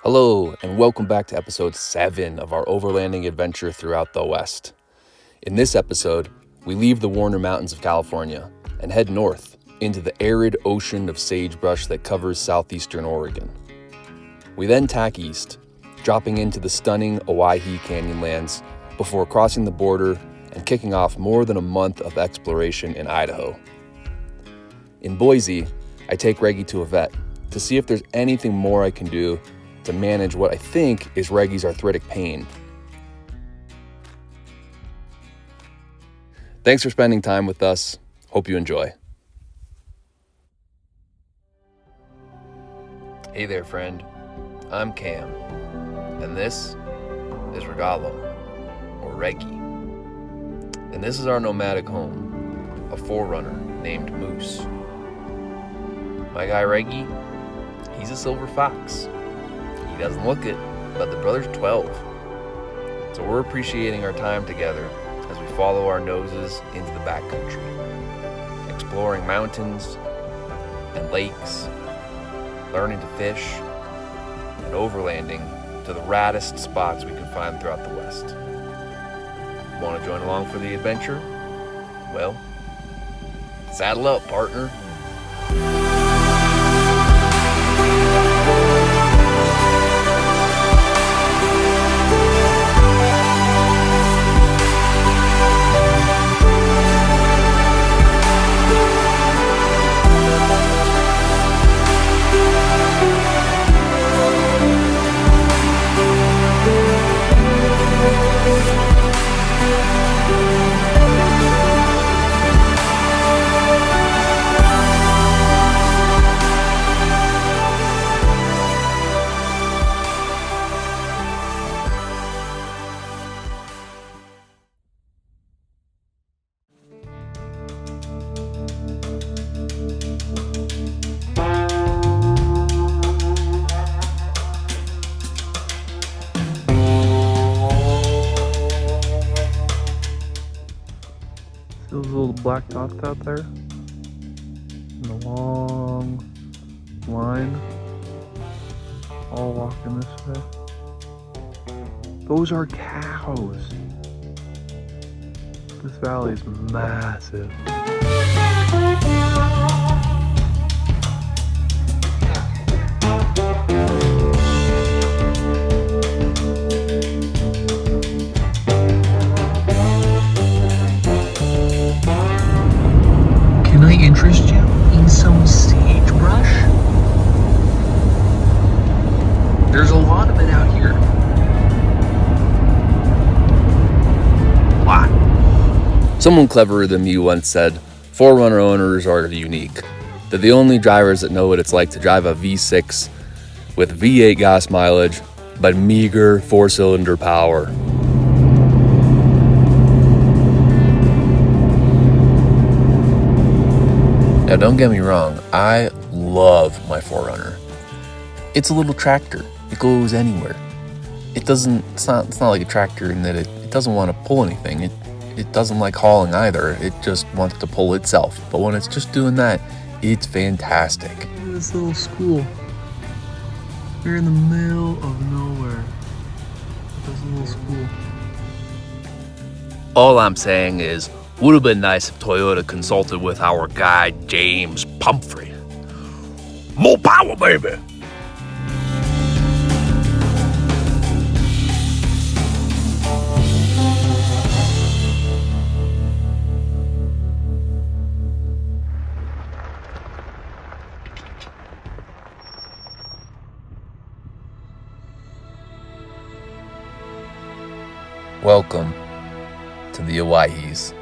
Hello, and welcome back to episode 7 of our overlanding adventure throughout the West. In this episode, we leave the Warner Mountains of California and head north into the arid ocean of sagebrush that covers southeastern Oregon. We then tack east, dropping into the stunning Owyhee Canyonlands before crossing the border and kicking off more than a month of exploration in Idaho. In Boise, I take Regi to a vet to see if there's anything more I can do to manage what I think is Regi's arthritic pain. Thanks for spending time with us. Hope you enjoy. Hey there, friend. I'm Cam, and this is Regalo, or Regi. And this is our nomadic home, a forerunner named Moose. My guy Regi, he's a silver fox. He doesn't look it, but the brother's 12. So we're appreciating our time together as we follow our noses into the backcountry, exploring mountains and lakes, learning to fish, and overlanding to the raddest spots we can find throughout the West. Want to join along for the adventure? Well, saddle up, partner. Those little black dots out there in the long line, all walking this way. Those are cows. This valley is massive. Can I interest you in some sagebrush? There's a lot of it out here. A lot. Someone cleverer than me once said, Forerunner owners are unique. They're the only drivers that know what it's like to drive a V6 with V8 gas mileage, but meager 4-cylinder power. Now don't get me wrong, I love my Forerunner. It's a little tractor. It goes anywhere. It's not like a tractor in that it doesn't want to pull anything. It doesn't like hauling either. It just wants to pull itself. But when it's just doing that, it's fantastic. Look at this little school. We're in the middle of nowhere. This little school. All I'm saying is, would have been nice if Toyota consulted with our guy, James Pumphrey. More power, baby! Welcome to the owyhees.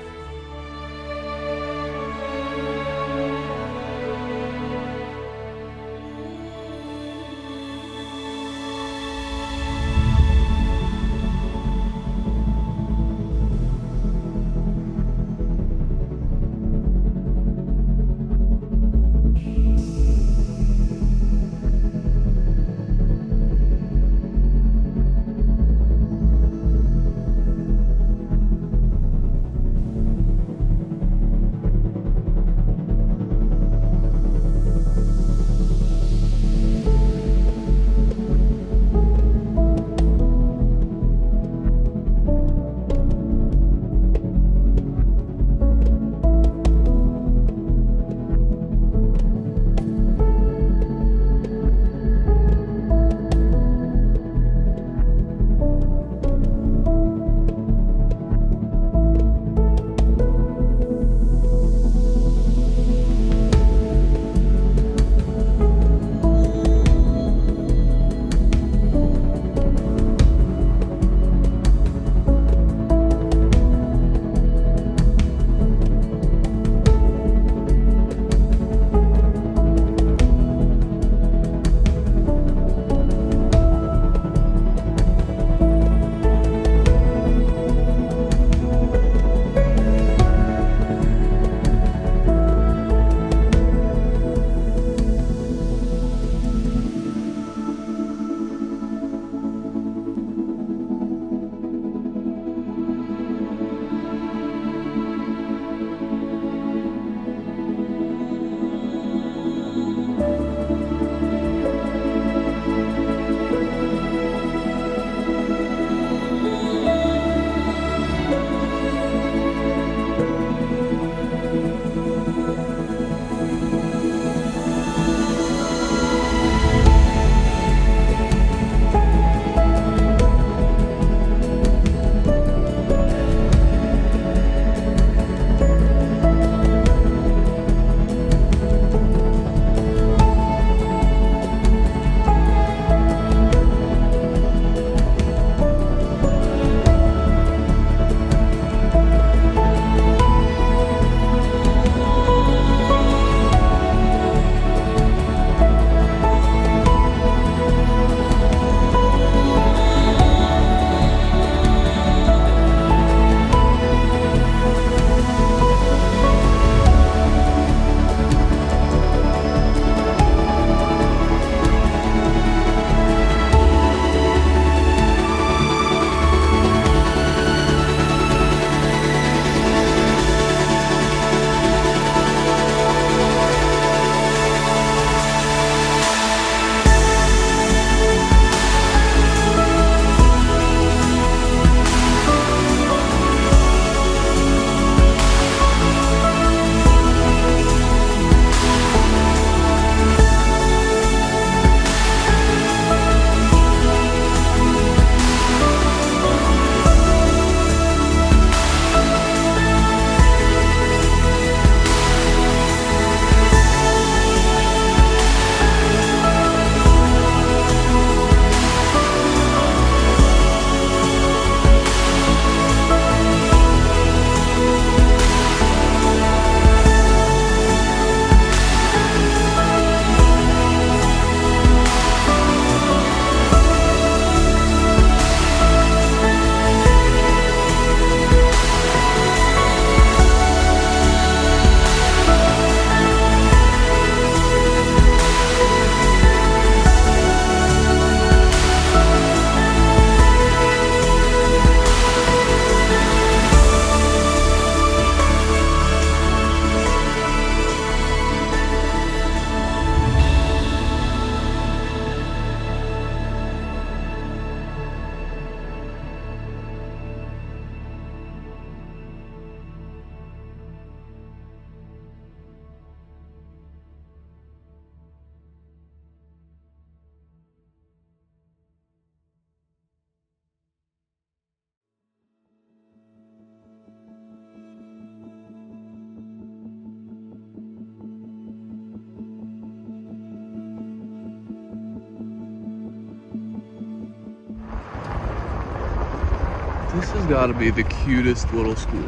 This has got to be the cutest little school.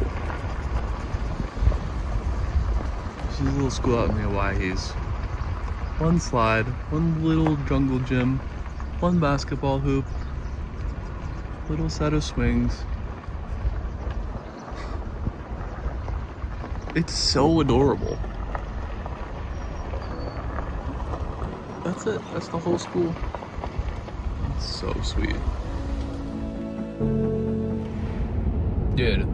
This is a little school out in the Owyhees. One slide, one little jungle gym, one basketball hoop, little set of swings. It's so adorable. That's it. That's the whole school. It's so sweet. Dude,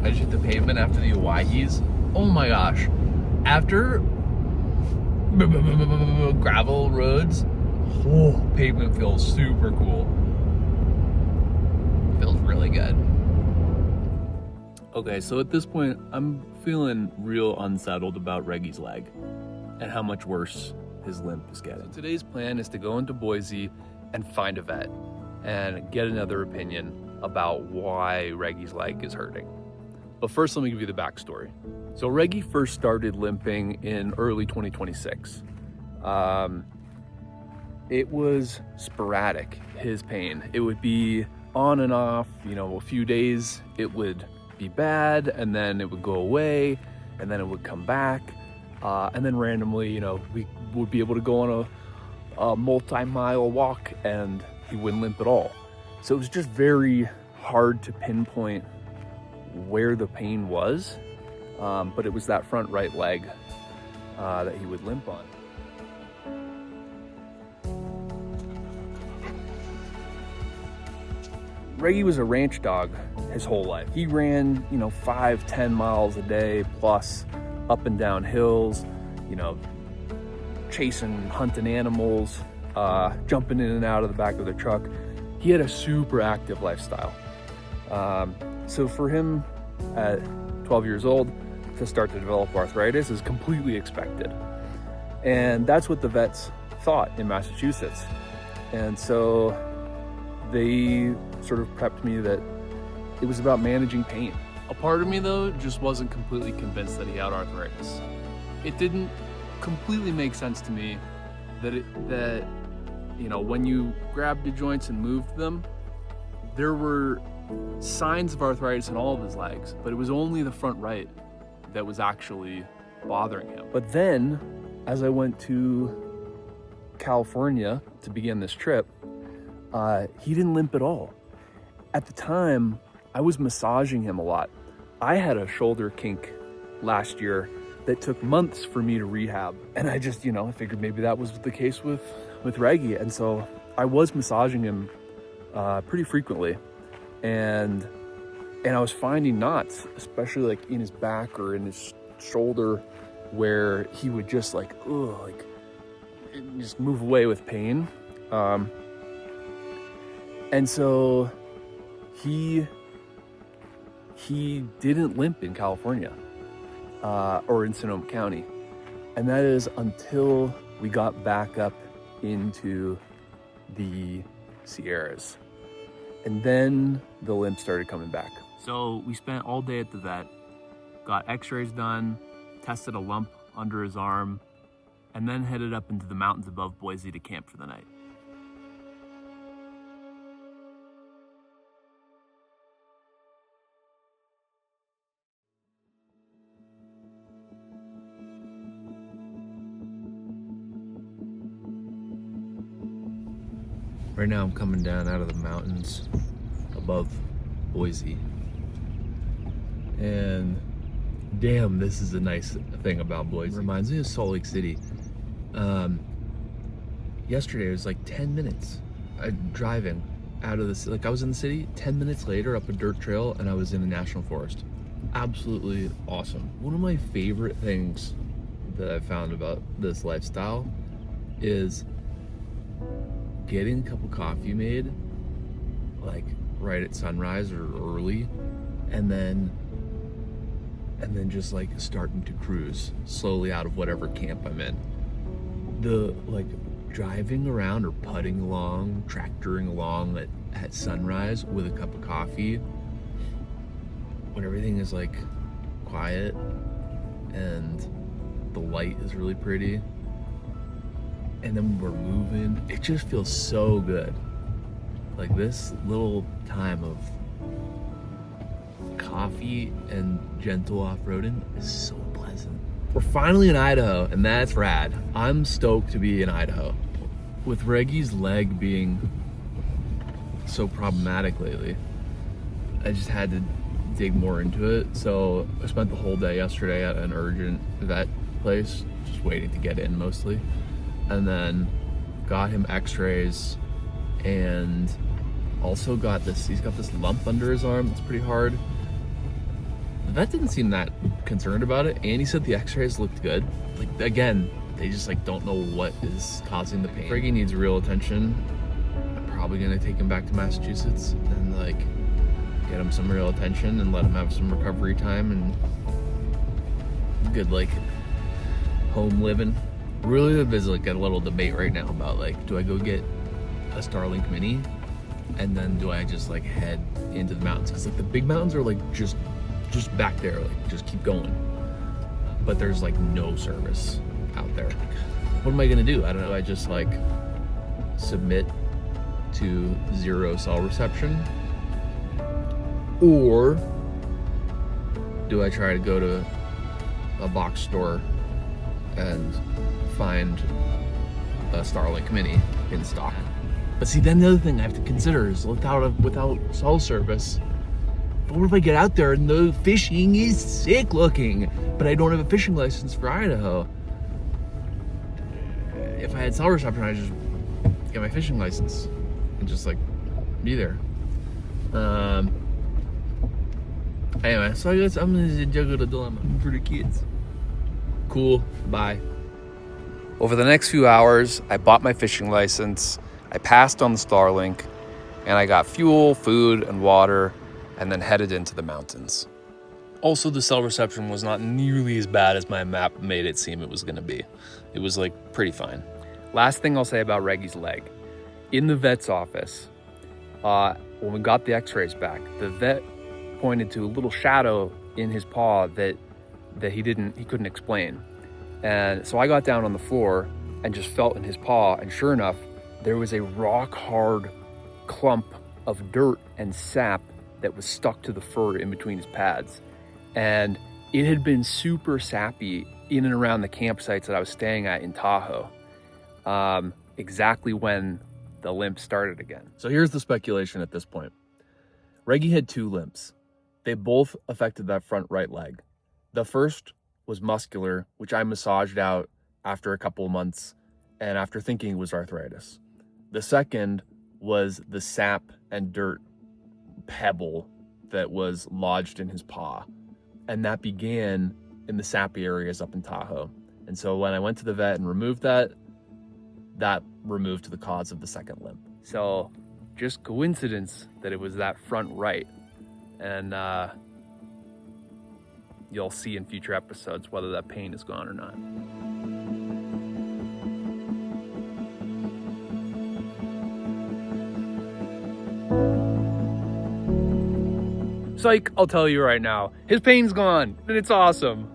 I just hit the pavement after the Owyhees. Oh my gosh. After gravel roads, oh, pavement feels super cool. Feels really good. Okay, so at this point, I'm feeling real unsettled about Reggie's leg and how much worse his limp is getting. So today's plan is to go into Boise and find a vet and get another opinion about why Reggie's leg is hurting. But first, let me give you the backstory. So Reggie first started limping in early 2026. It was sporadic, his pain. It would be on and off, a few days it would be bad, and then it would go away, and then it would come back. And then randomly, we would be able to go on a multi-mile walk and he wouldn't limp at all. So it was just very hard to pinpoint where the pain was, but it was that front right leg that he would limp on. Reggie was a ranch dog his whole life. He ran, 5-10 miles a day plus up and down hills, chasing, hunting animals, jumping in and out of the back of the truck. He had a super active lifestyle. So for him at 12 years old to start to develop arthritis is completely expected. And that's what the vets thought in Massachusetts. And so they sort of prepped me that it was about managing pain. A part of me though just wasn't completely convinced that he had arthritis. It didn't completely make sense to me that when you grabbed the joints and moved them, there were signs of arthritis in all of his legs, but it was only the front right that was actually bothering him. But then, as I went to California to begin this trip, he didn't limp at all. At the time, I was massaging him a lot. I had a shoulder kink last year that took months for me to rehab. And I just, I figured maybe that was the case with Reggie. And so I was massaging him pretty frequently. And I was finding knots, especially like in his back or in his shoulder, where he would just just move away with pain. And so he didn't limp in California or in Sonoma County. And that is until we got back up into the Sierras. And then the limp started coming back. So we spent all day at the vet, got x-rays done, tested a lump under his arm, and then headed up into the mountains above Boise to camp for the night. Right now I'm coming down out of the mountains above Boise. And damn, this is a nice thing about Boise. It reminds me of Salt Lake City. Yesterday it was like 10 minutes driving out of the, I was in the city, 10 minutes later up a dirt trail and I was in a national forest. Absolutely awesome. One of my favorite things that I've found about this lifestyle is getting a cup of coffee made like right at sunrise or early, and then just like starting to cruise slowly out of whatever camp I'm in. The driving around or putting along, tractoring along at sunrise with a cup of coffee when everything is like quiet and the light is really pretty, and then we're moving, it just feels so good. Like this little time of coffee and gentle off-roading is so pleasant. We're finally in Idaho, and that's rad. I'm stoked to be in Idaho. With Reggie's leg being so problematic lately, I just had to dig more into it. So I spent the whole day yesterday at an urgent vet place, just waiting to get in mostly. And then got him x-rays and also he's got this lump under his arm that's pretty hard. The vet didn't seem that concerned about it, and he said the x-rays looked good. Like, again, they just like don't know what is causing the pain. Reggie needs real attention. I'm probably gonna take him back to Massachusetts and like get him some real attention and let him have some recovery time and good like home living. Really, there's like a little debate right now about like, do I go get a Starlink Mini and then do I just like head into the mountains? Because like the big mountains are like just back there, like just keep going, but there's like no service out there. What am I gonna do? I don't know. I just like submit to 0 cell reception, or do I try to go to a box store and find a Starlink Mini in stock? But see, then the other thing I have to consider is without cell service, but what if I get out there and the fishing is sick looking, but I don't have a fishing license for Idaho? If I had cell reception, I'd just get my fishing license and just like be there. Anyway, so I guess I'm gonna juggle the dilemma for the kids. Cool, bye. Over the next few hours, I bought my fishing license, I passed on the Starlink, and I got fuel, food, and water, and then headed into the mountains. Also, the cell reception was not nearly as bad as my map made it seem it was gonna be. It was like pretty fine. Last thing I'll say about Reggie's leg. In the vet's office, when we got the x-rays back, the vet pointed to a little shadow in his paw that he couldn't explain. And so I got down on the floor and just felt in his paw, and sure enough, there was a rock hard clump of dirt and sap that was stuck to the fur in between his pads. And it had been super sappy in and around the campsites that I was staying at in Tahoe, exactly when the limp started again. So here's the speculation at this point. Reggie had 2 limps. They both affected that front right leg. The first was muscular, which I massaged out after a couple of months and after thinking it was arthritis. The second was the sap and dirt pebble that was lodged in his paw. And that began in the sappy areas up in Tahoe. And so when I went to the vet and removed that removed the cause of the second limp. So just coincidence that it was that front right. And you'll see in future episodes whether that pain is gone or not. Psych, I'll tell you right now, his pain's gone, and it's awesome.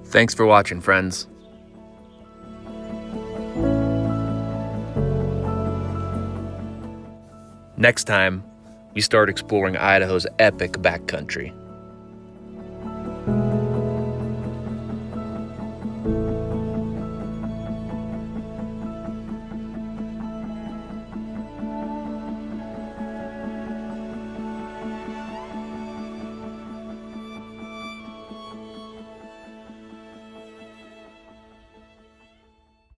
Thanks for watching, friends. Next time, we start exploring Idaho's epic backcountry.